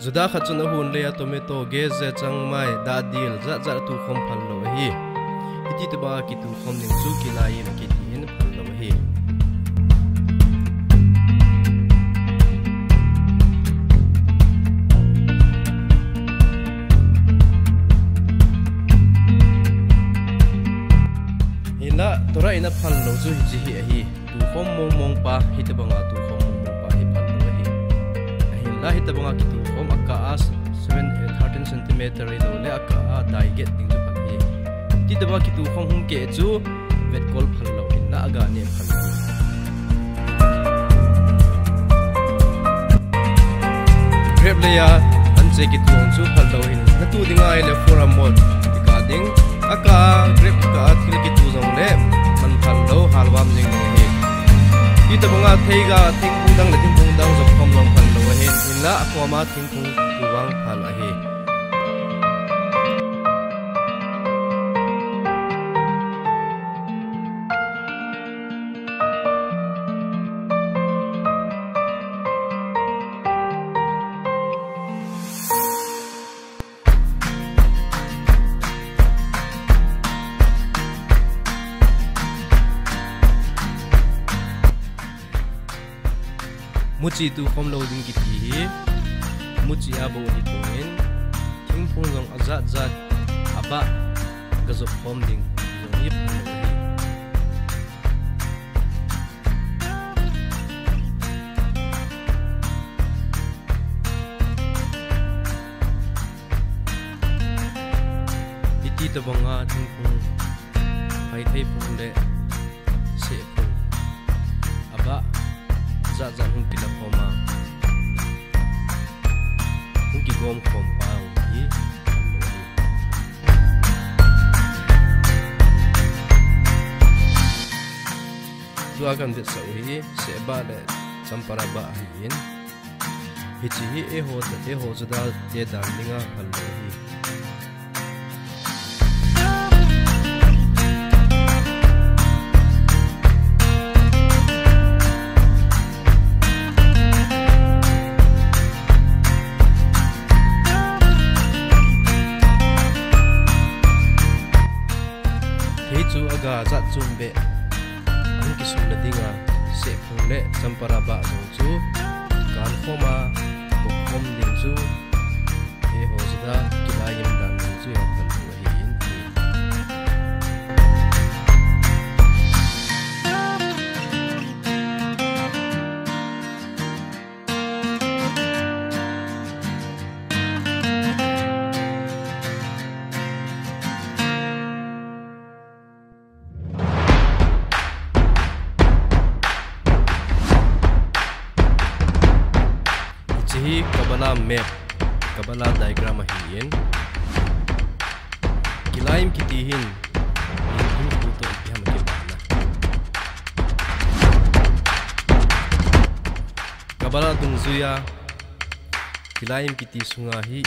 Zuda khatsun ahun leya tomato geze changmai da dil za za tu khom phal lo hi iti te ba ki tu khom ning chu ki lai na ki tin phal lo hi ina tora ina phal lo chu hi hi hi tu khom mong pa hi te ba nga tu khom mong pa hi phal lo hi la hi te ba nga ki tu khom aka as 13 cm lo le aka dai get ding chu phal hi ti te ba ki tu khom hum ke chu vet kol phal lo in na aga ne phal grab le ya an che ki tu chu phal lo in na tu dinga ile for a mod ti ka ding aka grab ka thil ki tu jong le man phal lo halwam jing hi ti te ba nga thei ga thing pung dang le thing pung dang zo khom long phal lo hi in la ko ma thing pung tu wang phal a hi muci tu khom lo ding ki thi muci abo ni tuin thing phung long azat zat aba gazo khom ding zong yip iti to banga thing phung hai thei phung le se phung aba za za hung pila khoma hung ki gom khom pa hi tu akan de sau hi se ba le champara ba hin hi chi hi e ho zada te dan linga hal lo hi aga zat zumbe ang kisum na dinga se phule champara ba zong chu kan khoma ko khom ding chu e ho zada kilayim dan chu ya kan ho hin hi kabala map kabala diagram hiin kilaim kitihin hin puto iham ke bana kabala dungzuya kilaim kiti sunga hi